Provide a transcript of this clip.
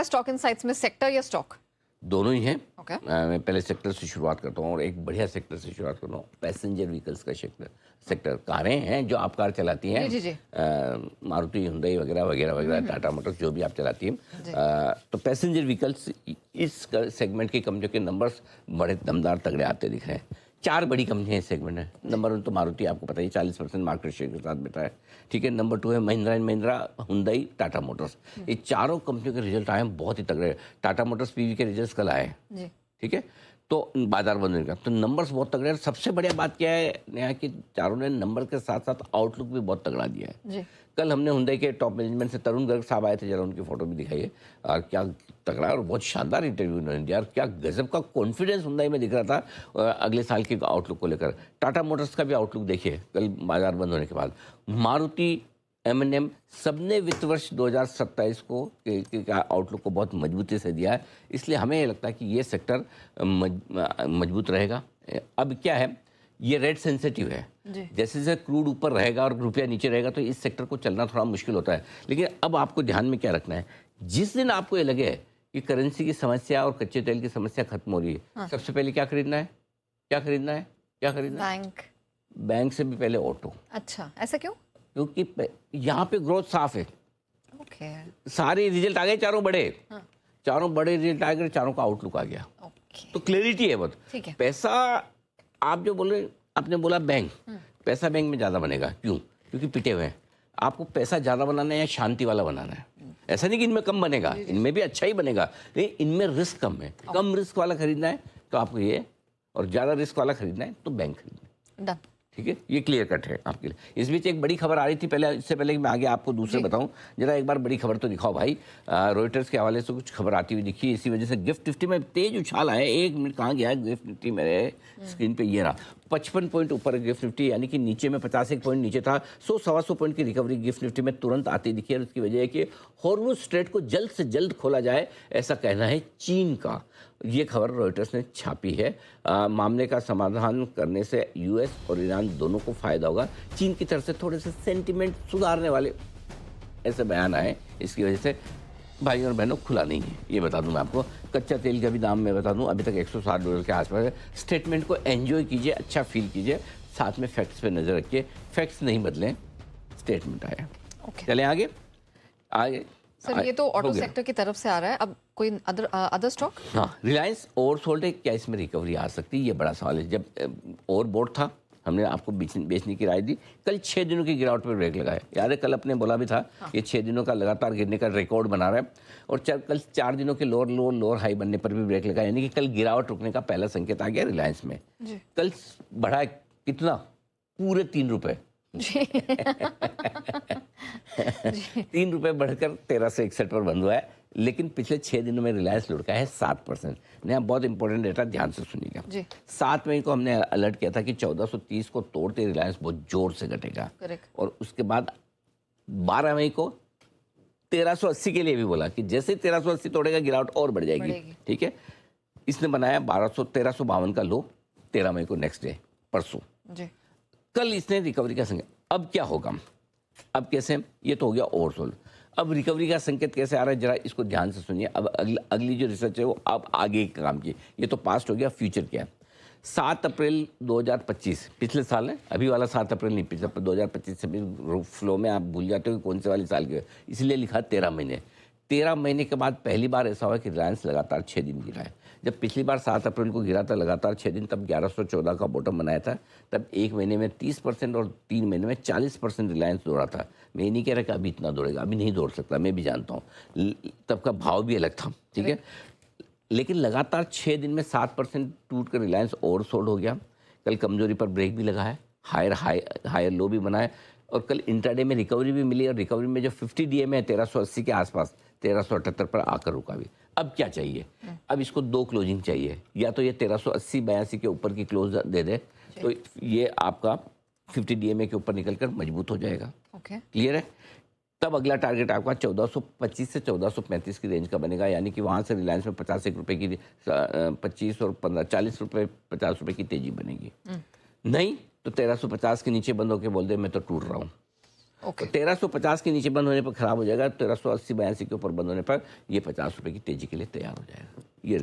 Stock insights में sector या stock? दोनों ही हैं। ओके। मैं पहले सेक्टर से शुरुआत करता हूँ और एक बढ़िया सेक्टर से शुरुआत करता हूँ, पैसेंजर व्हीकल्स का सेक्टर। कारें हैं जो आप कार चलाती हैं, जी जी जी। मारुति, हुंडई वगैरह वगैरह वगैरह, टाटा मोटर्स, जो भी आप चलाती हैं। तो पैसेंजर व्हीकल्स, इस सेगमेंट की कंपनियों के नंबर्स बड़े दमदार तगड़े आते दिख रहे हैं। 4 बड़ी कंपनियां इस सेगमेंट में। नंबर 1 तो मारुति, आपको पता ही 40% मार्केट शेयर के साथ बैठा है, ठीक है। नंबर 2 है Mahindra and Mahindra, Hyundai, Tata Motors. ये चारों कंपनियों के रिजल्ट आए हैं बहुत ही तगड़े। टाटा मोटर्स पीवी के रिजल्ट कल आए हैं, ठीक है। तो बाजार बंद होने का तो नंबर्स बहुत तगड़े हैं। सबसे बढ़िया बात क्या है नेहा, कि चारों ने नंबर के साथ साथ आउटलुक भी बहुत तगड़ा दिया है। कल हमने हुंडई के टॉप मैनेजमेंट से तरुण गर्ग साहब आए थे, जरा उनकी फोटो भी दिखाइए। और क्या तगड़ा और बहुत शानदार इंटरव्यू उन्होंने दिया, और क्या गजब का कॉन्फिडेंस हुंडई में दिख रहा था अगले साल के आउटलुक को लेकर। टाटा मोटर्स का भी आउटलुक देखिए कल बाजार बंद होने के बाद। मारुति, M&M, सबने वित्त वर्ष 2027 को के आउटलुक को बहुत मजबूती से दिया है, इसलिए हमें लगता है कि ये सेक्टर मजबूत रहेगा। अब क्या है, ये रेट सेंसिटिव है, जैसे जैसे क्रूड ऊपर रहेगा और रुपया नीचे रहेगा तो इस सेक्टर को चलना थोड़ा मुश्किल होता है। लेकिन अब आपको ध्यान में क्या रखना है, जिस दिन आपको ये लगे कि करेंसी की समस्या और कच्चे तेल की समस्या खत्म हो रही है, हाँ। सबसे पहले क्या खरीदना है, क्या खरीदना है, क्या खरीदना है? बैंक से भी पहले ऑटो। अच्छा, ऐसा क्यों? क्योंकि यहाँ पे ग्रोथ साफ है। ओके। सारे रिजल्ट आ गए, चारों बड़े, हाँ। चारों बड़े रिजल्ट आ गए, चारों का आउटलुक आ गया। तो क्लैरिटी है बहुत। ठीक है। पैसा आप जो बोले, आपने बोला बैंक, पैसा बैंक में ज़्यादा बनेगा, क्यों? क्योंकि पिटे हुए हैं। आपको पैसा ज़्यादा बनाना है या शांति वाला बनाना है? ऐसा नहीं कि इनमें कम बनेगा, इनमें भी अच्छा ही बनेगा, लेकिन इनमें रिस्क कम है। कम रिस्क वाला खरीदना है तो आपको ये, और ज़्यादा रिस्क वाला खरीदना है तो बैंक खरीदना है। ठीक है, ये क्लियर कट है आपके लिए। इस बीच एक बड़ी खबर आ रही थी पहले, इससे पहले कि मैं आगे आपको दूसरे बताऊं, जरा एक बार बड़ी खबर तो दिखाओ भाई। रॉयटर्स के हवाले से कुछ खबर आती हुई दिखी, इसी वजह से गिफ्ट निफ्टी में तेज उछाल आया। 1 मिनट कहाँ गया है गिफ्ट निफ्टी, मेरे स्क्रीन पे ये रहा, 55 पॉइंट ऊपर गिफ्ट निफ्टी, यानी कि नीचे में 51 पॉइंट नीचे था। 100-125 पॉइंट की रिकवरी गिफ्ट निफ्टी में तुरंत आती दिखी है। उसकी वजह है कि हॉर्मुज़ स्ट्रेट को जल्द से जल्द खोला जाए, ऐसा कहना है चीन का। ये खबर रॉयटर्स ने छापी है। मामले का समाधान करने से यूएस और ईरान दोनों को फायदा होगा। चीन की तरफ से थोड़े से सेंटिमेंट सुधारने वाले ऐसे बयान आए, इसकी वजह से भाई और बहनों खुला नहीं है। ये बता दूं मैं आपको, कच्चा तेल का भी दाम मैं बता दूं अभी तक $160 के आसपास है। स्टेटमेंट को एंजॉय कीजिए, अच्छा फील कीजिए, साथ में फैक्ट्स पे नजर रखिए। फैक्ट्स नहीं बदलें, स्टेटमेंट आया। चलें आगे। सर ये तो ऑटो सेक्टर की तरफ से आ रहा है, अब कोई अदर स्टॉक? हाँ, रिलायंस ओवरसोल्ड है, क्या इसमें रिकवरी आ सकती है, ये बड़ा सवाल है। जब ओवरबोट था, हमने आपको बेचने की राय दी, कल 6 दिनों की गिरावट पर ब्रेक लगाया। याद है कल अपने बोला भी था, हाँ। ये 6 दिनों का लगातार गिरने का रिकॉर्ड बना रहा है, और कल 4 दिनों के लोअर हाई बनने पर भी ब्रेक लगाया, यानी कि कल गिरावट रुकने का पहला संकेत आ गया रिलायंस में। कल बढ़ा कितना, पूरे 3 रुपए। 3 रुपए बढ़कर 1361 पर बंद हुआ है। लेकिन पिछले 6 दिनों में रिलायंस लुढ़का है 7%। नया बहुत इंपॉर्टेंट डेटा, ध्यान से सुनिएगा। 7 मई को हमने अलर्ट किया था कि 1430 को तोड़ते रिलायंस बहुत जोर से घटेगा, और उसके बाद 12 मई को 1380 के लिए भी बोला कि जैसे 1380 तोड़ेगा गिरावट और बढ़ जाएगी। ठीक है, इसने बनाया 1352 का लो 13 मई को, नेक्स्ट डे परसों। कल इसने रिकवरी का संकेत। अब क्या होगा, अब कैसे, ये तो हो गया ओवरसोल्ड। अब रिकवरी का संकेत कैसे आ रहा है, जरा इसको ध्यान से सुनिए। अब अगली जो रिसर्च है वो अब आगे के काम की, ये तो पास्ट हो गया, फ्यूचर क्या है। 7 अप्रैल 2025 पिछले साल है, अभी वाला 7 अप्रैल नहीं, पिछले 2025 से भी फ्लो में आप भूल जाते हो कि कौन से वाले साल के, इसलिए लिखा 13 महीने। 13 महीने के बाद पहली बार ऐसा हुआ कि रिलायंस लगातार 6 दिन गिरा है। जब पिछली बार 7 अप्रैल को गिरा था लगातार 6 दिन, तब 1114 का बॉटम बनाया था, तब 1 महीने में 30% और 3 महीने में 40% रिलायंस दौड़ा था। मैं नहीं कह रहा कि अभी इतना दौड़ेगा, अभी नहीं दौड़ सकता, मैं भी जानता हूँ, तब का भाव भी अलग था, ठीक है। लेकिन लगातार 6 दिन में 7% टूट कर रिलायंस ओवरसोल्ड हो गया। कल कमजोरी पर ब्रेक भी लगा है, हायर लो भी बना है, और कल इंट्राडे में रिकवरी भी मिली, और रिकवरी में जो 50 डीएम है 1380 के आसपास, 1378 पर आकर रुका भी। अब क्या चाहिए, अब इसको 2 क्लोजिंग चाहिए, या तो ये 1380-82 के ऊपर की क्लोज दे दे तो ये आपका 50 डीएमए के ऊपर निकलकर मजबूत हो जाएगा। क्लियर है। तब अगला टारगेट आपका 1425 से 1435 की रेंज का बनेगा, यानी कि वहां से रिलायंस में 51 रुपए की 25 और 15 40 रुपए 50 रुपए की तेजी बनेगी। नहीं तो 1350 के नीचे बंद होकर बोल दे मैं तो टूट रहा हूँ, तो 1350 के नीचे बंद होने पर खराब हो जाएगा, 1380 82 के ऊपर बंद होने पर ये 50 रुपए की तेजी के लिए तैयार हो जाएगा। ये